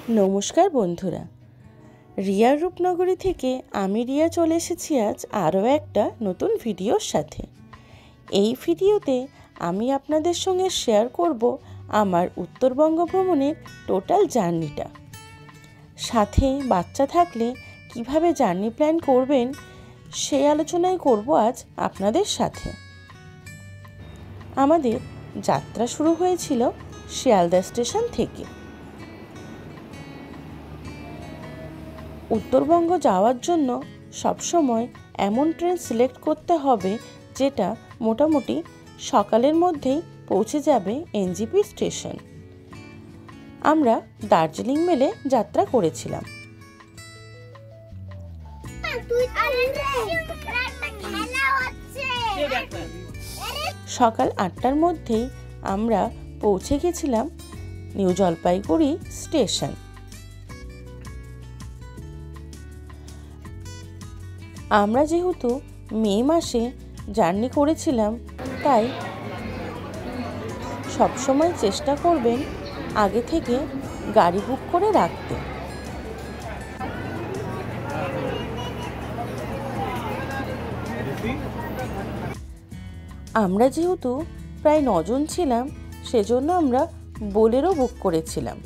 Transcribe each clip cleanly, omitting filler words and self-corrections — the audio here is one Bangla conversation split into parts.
নমস্কার বন্ধুরা, রিয়ার রূপনগরী থেকে আমি রিয়া চলে এসেছি আজ আরও একটা নতুন ভিডিওর সাথে। এই ভিডিওতে আমি আপনাদের সঙ্গে শেয়ার করব আমার উত্তরবঙ্গ ভ্রমণের টোটাল জার্নিটা। সাথে বাচ্চা থাকলে কিভাবে জার্নি প্ল্যান করবেন সেই আলোচনাই করব আজ আপনাদের সাথে। আমাদের যাত্রা শুরু হয়েছিল শিয়ালদা স্টেশন থেকে। উত্তরবঙ্গ যাওয়ার জন্য সবসময় এমন ট্রেন সিলেক্ট করতে হবে যেটা মোটামুটি সকালের মধ্যেই পৌঁছে যাবে এনজেপি স্টেশন। আমরা দার্জিলিং মেলে যাত্রা করেছিলাম। সকাল 8টার মধ্যেই আমরা পৌঁছে গেছিলাম নিউ জলপাইগুড়ি স্টেশন। আমরা যেহেতু মে মাসে জার্নি করেছিলাম, তাই সবসময় চেষ্টা করবেন আগে থেকে গাড়ি বুক করে রাখতে। আমরা যেহেতু প্রায় 9 জন ছিলাম, সেজন্য আমরা বোলেরো বুক করেছিলাম।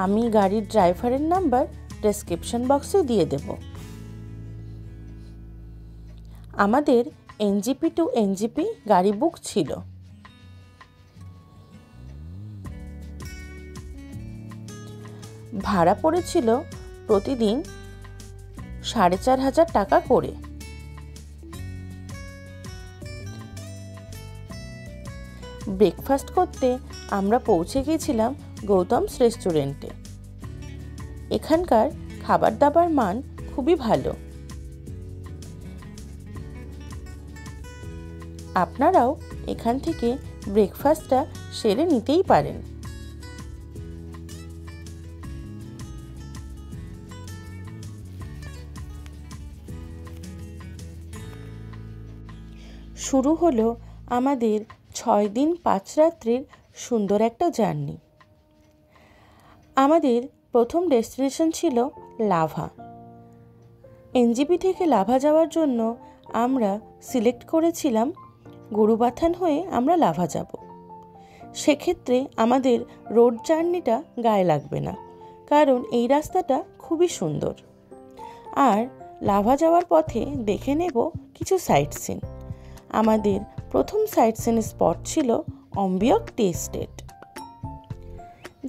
আমি গাড়ির ড্রাইভারের নাম্বার ডেসক্রিপশন বক্সে দিয়ে দেব। আমাদের এনজেপি টু এনজেপি গাড়ি বুক ছিল। ভাড়া পড়েছিল প্রতিদিন 4,500 টাকা করে। ব্রেকফাস্ট করতে আমরা পৌঁছে গিয়েছিলাম গৌতমস রেস্টুরেন্টে। এখানকার খাবার দাবার মান খুবই ভালো। আপনারাও এখান থেকে ব্রেকফাস্টটা সেরে নিতেই পারেন। শুরু হলো আমাদের 6 দিন 5 রাত্রির সুন্দর একটা জার্নি। আমাদের প্রথম ডেস্টিনেশন ছিল লাভা। এনজেপি থেকে লাভা যাওয়ার জন্য আমরা সিলেক্ট করেছিলাম গরুবাথান হয়ে আমরা লাভা যাব। সেক্ষেত্রে আমাদের রোড জার্নিটা গায়ে লাগবে না, কারণ এই রাস্তাটা খুবই সুন্দর। আর লাভা যাওয়ার পথে দেখে নেব কিছু সাইট সিন। আমাদের প্রথম সাইট সিন স্পট ছিল অম্বিয়ক টি এস্টেট।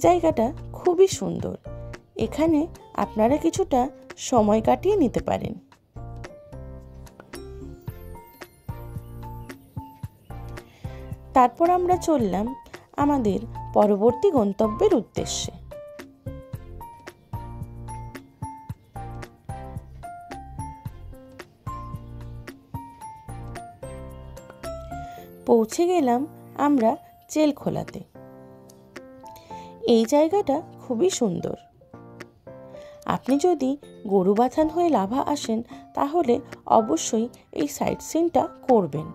জায়গাটা খুবই সুন্দর। এখানে আপনারা কিছুটা সময় কাটিয়ে নিতে পারেন। তারপর আমরা চললাম আমাদের পরবর্তী গন্তব্যের উদ্দেশ্যে। পৌঁছে গেলাম আমরা চেলখোলাতে। এই জায়গাটা খুবই সুন্দর। আপনি যদি গরুবাথান হয়ে লাভা আসেন, তাহলে অবশ্যই এই সাইট সিনটা করবেন।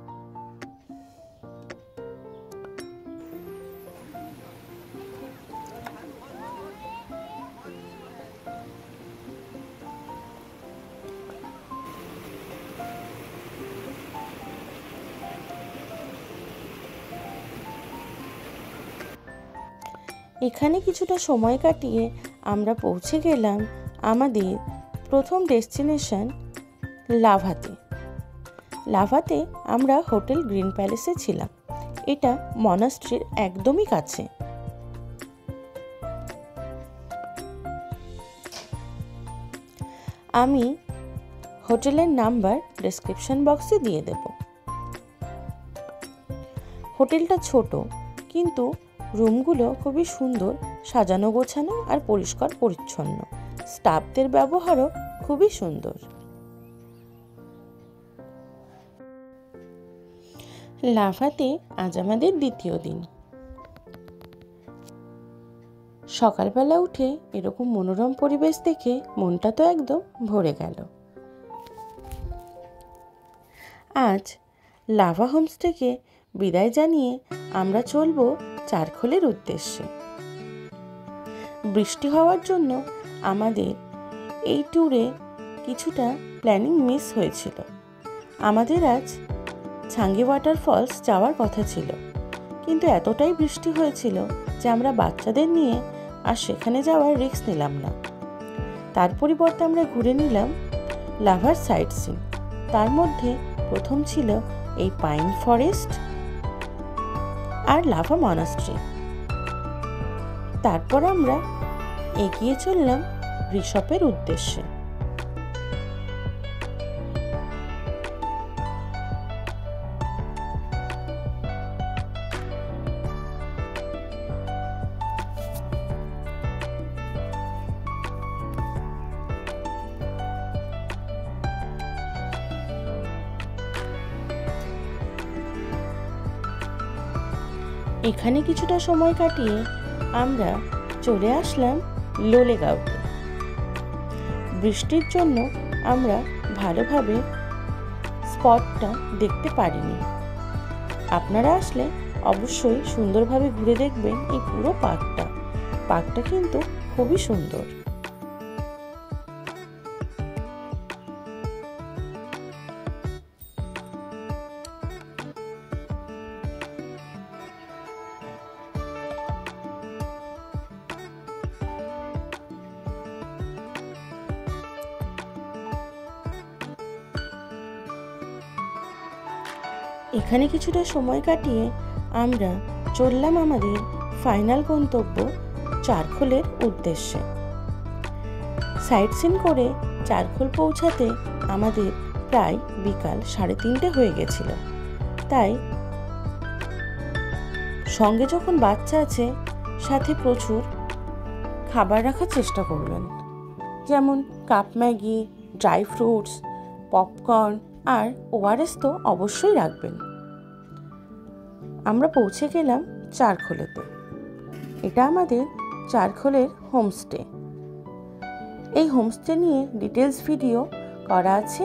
এখানে কিছুটা সময় কাটিয়ে আমরা পৌঁছে গেলাম আমাদের প্রথম ডেস্টিনেশন লাভাতে। লাভাতে আমরা হোটেল গ্রিন প্যালেসে ছিলাম। এটা মনাস্ট্রির একদমই কাছে। আমি হোটেলের নাম্বার ডেসক্রিপশন বক্সে দিয়ে দেব। হোটেলটা ছোট, কিন্তু রুমগুলো খুবই সুন্দর, সাজানো গোছানো আর পরিষ্কার পরিচ্ছন্ন। স্টাফদের ব্যবহারও খুবই সুন্দর। লাভাতে আজ আমাদের দ্বিতীয় দিন। সকালবেলা উঠে এরকম মনোরম পরিবেশ দেখে মনটা তো একদম ভরে গেল। আজ লাভা হোমস্টেকে বিদায় জানিয়ে আমরা চলব চারখোলের উদ্দেশ্যে। বৃষ্টি হওয়ার জন্য আমাদের এই ট্যুরে কিছুটা প্ল্যানিং মিস হয়েছিল। আমাদের আজ ছাঙ্গি ওয়াটারফলস যাওয়ার কথা ছিল, কিন্তু এতটাই বৃষ্টি হয়েছিল যে আমরা বাচ্চাদের নিয়ে আর সেখানে যাওয়ার রিস্ক নিলাম না। তার পরিবর্তে আমরা ঘুরে নিলাম লাভার সাইট সিন। তার মধ্যে প্রথম ছিল এই পাইন ফরেস্ট আর লাভা মনাস্ট্রি। তারপর আমরা এগিয়ে চললাম ঋষভের উদ্দেশ্যে। এখানে কিছুটা সময় কাটিয়ে আমরা চলে আসলাম লোলেগাঁওতে। বৃষ্টির জন্য আমরা ভালোভাবে স্পটটা দেখতে পারিনি। আপনারা আসলে অবশ্যই সুন্দরভাবে ঘুরে দেখবেন এই পুরো পার্কটা কিন্তু খুবই সুন্দর। এখানে কিছুটা সময় কাটিয়ে আমরা চললাম আমাদের ফাইনাল গন্তব্য চারখোলের উদ্দেশ্যে। সাইট সিন করে চারখোল পৌঁছাতে আমাদের প্রায় বিকাল 3:30 হয়ে গেছিল। তাই সঙ্গে যখন বাচ্চা আছে সাথে প্রচুর খাবার রাখার চেষ্টা করবেন, যেমন cup Maggi, dry fruits, popcorn আর ওআরএস তো অবশ্যই রাখবেন। আমরা পৌঁছে গেলাম চারখোলেতে। এটা আমাদের চারখোলের হোমস্টে। এই হোমস্টে নিয়ে ডিটেলস ভিডিও করা আছে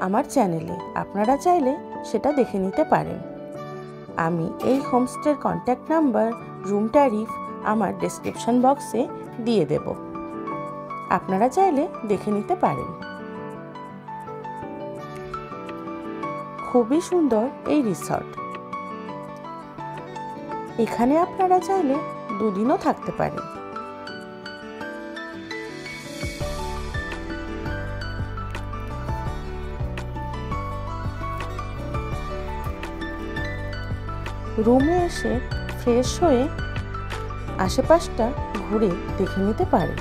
আমার চ্যানেলে, আপনারা চাইলে সেটা দেখে নিতে পারেন। আমি এই হোমস্টের কন্ট্যাক্ট নাম্বার, রুম ট্যারিফ আমার ডেসক্রিপশন বক্সে দিয়ে দেব, আপনারা চাইলে দেখে নিতে পারেন। খুবই সুন্দর এই রিসর্ট। এখানে আপনারা চাইলে 2 দিনও থাকতে পারেন। রুমে এসে ফ্রেশ হয়ে আশেপাশটা ঘুরে দেখে নিতে পারেন।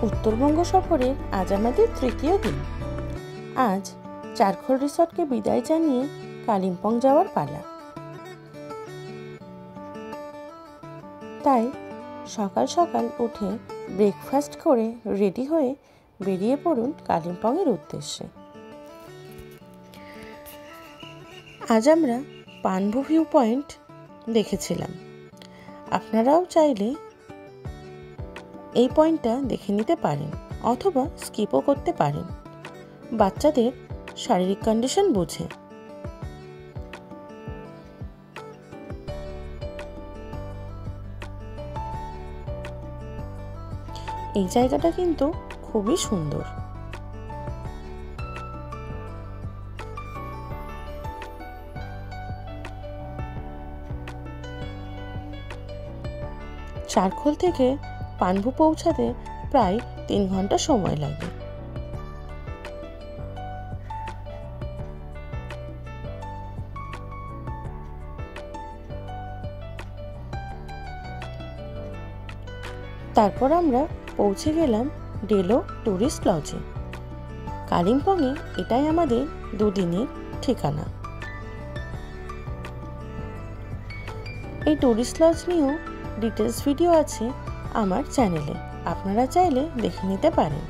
উত্তরবঙ্গ সফরে আজ আমাদের 3য় দিন। আজ চারখোল রিসর্টকে বিদায় জানিয়ে কালিম্পং যাওয়ার পালা। তাই সকাল সকাল উঠে ব্রেকফাস্ট করে রেডি হয়ে বেরিয়ে পড়ুন কালিম্পংয়ের উদ্দেশ্যে। আজ আমরা পানভু ভিউ পয়েন্ট দেখেছিলাম। আপনারাও চাইলে এই পয়েন্টটা দেখে নিতে পারেন অথবা স্কিপও করতে পারেন, বাচ্চাদের শারীরিক কন্ডিশন বুঝে। এই জায়গাটা কিন্তু খুবই সুন্দর। চারখোল থেকে পানভু পৌঁছাতে প্রায় 3 ঘন্টা সময় লাগে। তারপর আমরা পৌঁছে গেলাম ডেলো ট্যুরিস্ট লজে। কালিম্পংয়ে এটাই আমাদের 2 দিনের ঠিকানা। এই ট্যুরিস্ট লজ নিয়েও ডিটেলস ভিডিও আছে আমার চ্যানেলে, আপনারা চাইলে দেখে নিতে পারেন।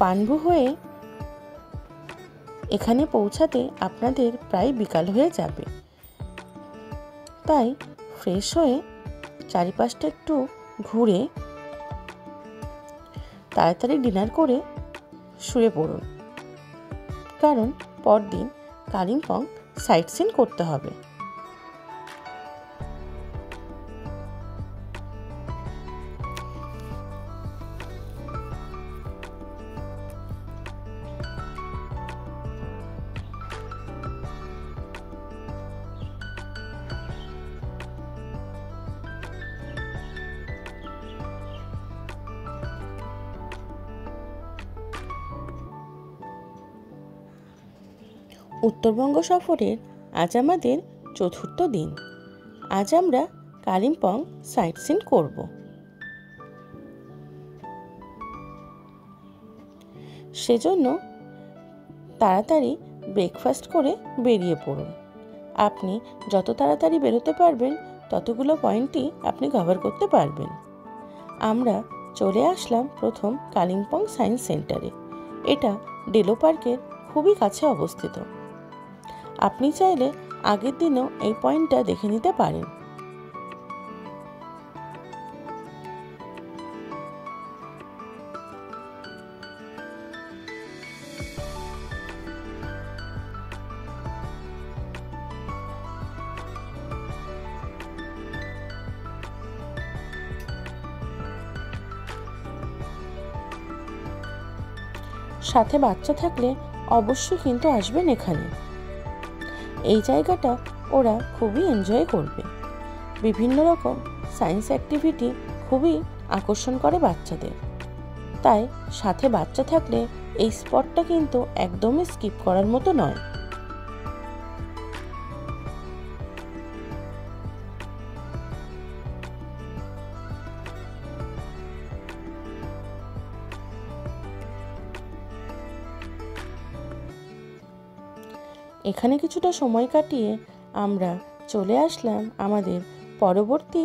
পানভু হয়ে এখানে পৌঁছাতে আপনাদের প্রায় বিকাল হয়ে যাবে, তাই ফ্রেশ হয়ে চারিপাশটা একটু ঘুরে তাড়াতাড়ি ডিনার করে শুয়ে পড়ুন, কারণ পরদিন কালিম্পং সাইট সিন করতে হবে। উত্তরবঙ্গ সফরের আজ আমাদের চতুর্থ দিন। আজ আমরা কালিম্পং সাইট সিন করব। সেজন্য তাড়াতাড়ি ব্রেকফাস্ট করে বেরিয়ে পড়ুন। আপনি যত তাড়াতাড়ি বেরোতে পারবেন ততগুলো পয়েন্টই আপনি কভার করতে পারবেন। আমরা চলে আসলাম প্রথম কালিম্পং সায়েন্স সেন্টারে। এটা ডেলো পার্কের খুবই কাছে অবস্থিত। আপনি চাইলে আগের দিনও এই পয়েন্টটা দেখে নিতে পারেন। সাথে বাচ্চা থাকলে অবশ্যই কিন্তু আসবেন এখানে। এই জায়গাটা ওরা খুবই এনজয় করবে। বিভিন্ন রকম সায়েন্স অ্যাক্টিভিটি খুবই আকর্ষণ করে বাচ্চাদের, তাই সাথে বাচ্চা থাকলে এই স্পটটা কিন্তু একদমই স্কিপ করার মতো নয়। এখানে কিছুটা সময় কাটিয়ে আমরা চলে আসলাম আমাদের পরবর্তী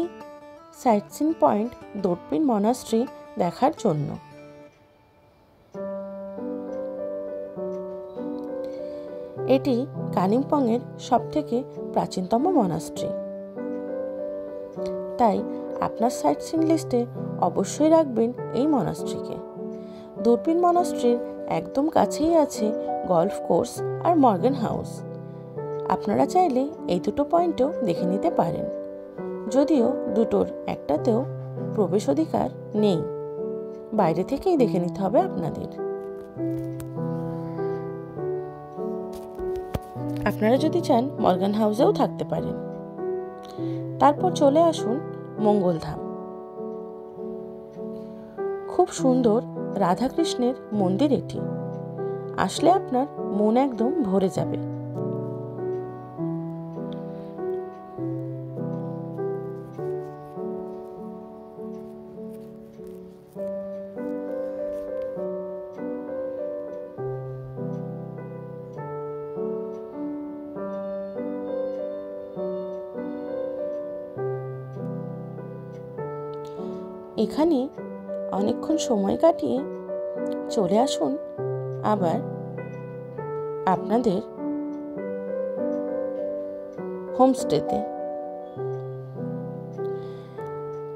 সাইট সিন পয়েন্ট দোরপিন মনাস্ট্রি দেখার জন্য। এটি কালিম্পংয়ের সবথেকে প্রাচীনতম মনাস্ট্রি, তাই আপনার সাইট সিন লিস্টে অবশ্যই রাখবেন এই মনাস্ট্রিকে। দোরপিন মনাস্ট্রির একদম কাছেই আছে গল্ফ কোর্স আর মর্গান হাউস। আপনারা চাইলে এই দুটো পয়েন্টও দেখে নিতে পারেন, যদিও দুটোর একটাতেও প্রবেশ অধিকার নেই, বাইরে থেকেই দেখে নিতে হবে আপনাদের। আপনারা যদি চান মর্গান হাউসেও থাকতে পারেন। তারপর চলে আসুন মঙ্গলধাম। খুব সুন্দর রাধাকৃষ্ণের মন্দির এটি। আসলে আপনার মন একদম ভরে যাবে। এখানে অনেকক্ষণ সময় কাটিয়ে চলে আসুন আবার আপনাদের হোমস্টেতে।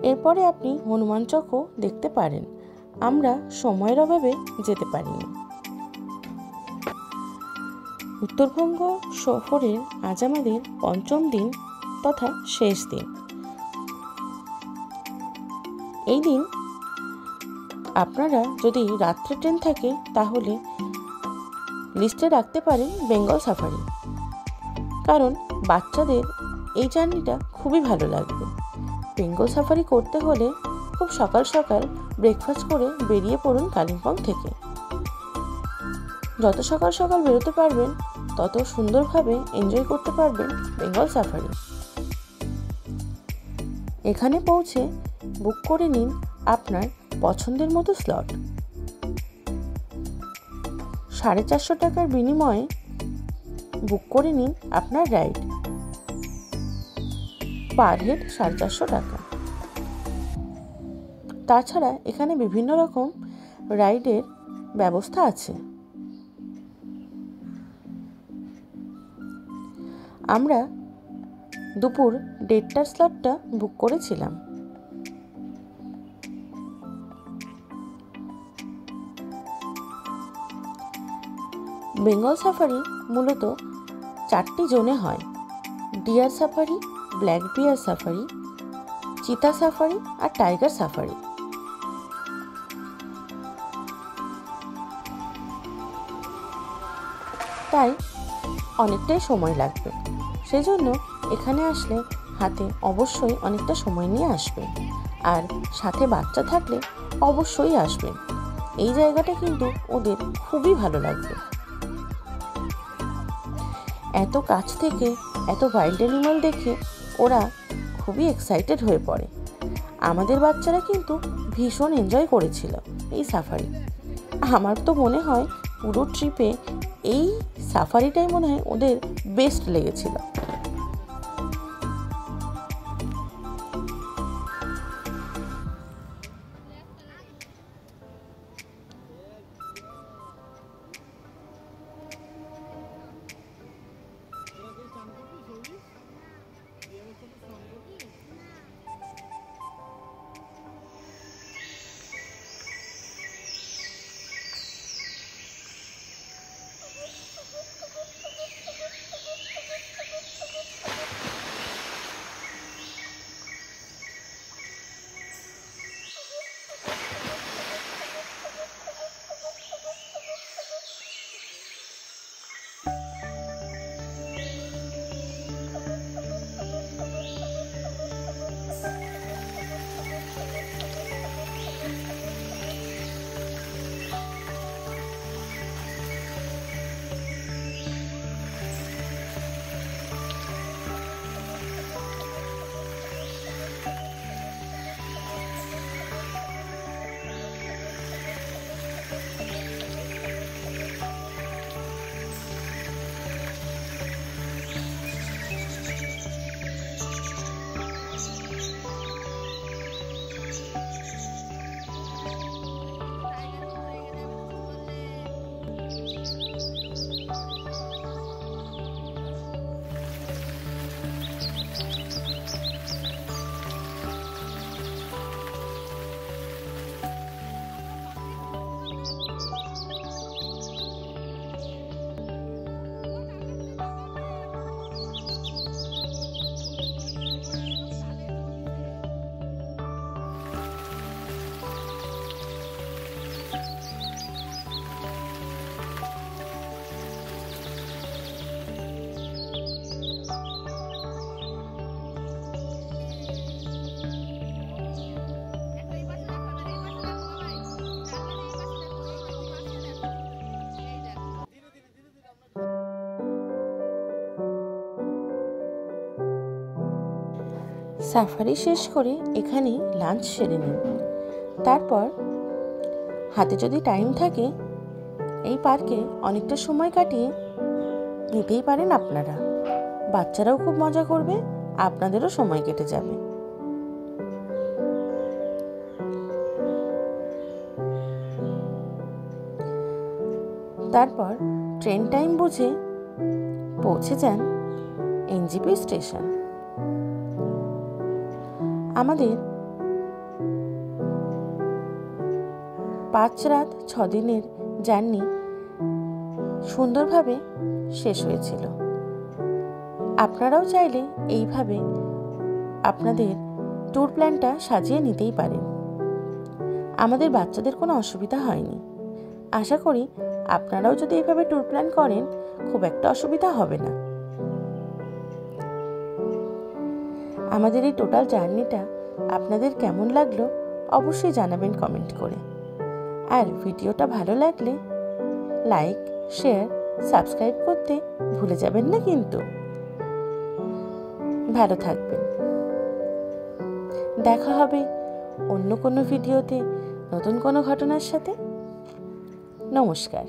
এরপরে আপনি হনুমান চকও দেখতে পারেন। আমরা সময়ের অভাবে যেতে পারিনি। উত্তরবঙ্গ সফরের আজ আমাদের পঞ্চম দিন তথা শেষ দিন। এই দিন আপনারা যদি রাত্রে ট্রেন থাকে তাহলে লিস্টে রাখতে পারেন বেঙ্গল সাফারি, কারণ বাচ্চাদের এই জার্নিটা খুবই ভালো লাগবে। বেঙ্গল সাফারি করতে হলে খুব সকাল সকাল ব্রেকফাস্ট করে বেরিয়ে পড়ুন কালিম্পং থেকে। যত সকাল সকাল বেরোতে পারবেন তত সুন্দরভাবে এনজয় করতে পারবেন বেঙ্গল সাফারি। এখানে পৌঁছে বুক করে নিন আপনার পছন্দের মতো স্লট। 450 টাকার বিনিময়ে বুক করে নিন আপনার রাইড। পার হেড 450 টাকা। তাছাড়া এখানে বিভিন্ন রকম রাইডের ব্যবস্থা আছে। আমরা দুপুর 1:30টার স্লটটা বুক করেছিলাম। বেঙ্গল সাফারি মূলত 4টি জোনে হয়: deer safari, black bear safari, চিতা সাফারি আর টাইগার সাফারি। তাই অনেকটাই সময় লাগবে। সেই জন্য এখানে আসলে হাতে অবশ্যই অনেকটা সময় নিয়ে আসবেন, আর সাথে বাচ্চা থাকলে অবশ্যই আসবেন। এই জায়গাটা কিন্তু ওদের খুবই ভালো লাগবে। এত কাছ থেকে এত ওয়াইল্ড অ্যানিমাল দেখে ওরা খুবই এক্সাইটেড হয়ে পড়ে। আমাদের বাচ্চারা কিন্তু ভীষণ এনজয় করেছিল এই সাফারি। আমার তো মনে হয় পুরো ট্রিপে এই সাফারিটাই মনে হয় ওদের বেস্ট লেগেছিল। সাফারি শেষ করে এখানেই লাঞ্চ সেরে নিন। তারপর হাতে যদি টাইম থাকে এই পার্কে অনেকটা সময় কাটিয়ে নিতেই পারেন আপনারা। বাচ্চারাও খুব মজা করবে, আপনাদেরও সময় কেটে যাবে। তারপর ট্রেন টাইম বুঝে পৌঁছে যান এনজেপি স্টেশন। আমাদের 5 রাত 6 দিনের জার্নি সুন্দরভাবে শেষ হয়েছিল। আপনারাও চাইলে এইভাবে আপনাদের ট্যুর প্ল্যানটা সাজিয়ে নিতেই পারেন। আমাদের বাচ্চাদের কোনো অসুবিধা হয়নি। আশা করি আপনারাও যদি এইভাবে ট্যুর প্ল্যান করেন খুব একটা অসুবিধা হবে না। আমাদের এই টোটাল জার্নিটা আপনাদের কেমন লাগলো অবশ্যই জানাবেন কমেন্ট করে। আর ভিডিওটা ভালো লাগলে লাইক, শেয়ার, সাবস্ক্রাইব করতে ভুলে যাবেন না কিন্তু। ভালো থাকবেন। দেখা হবে অন্য কোনো ভিডিওতে নতুন কোনো ঘটনার সাথে। নমস্কার।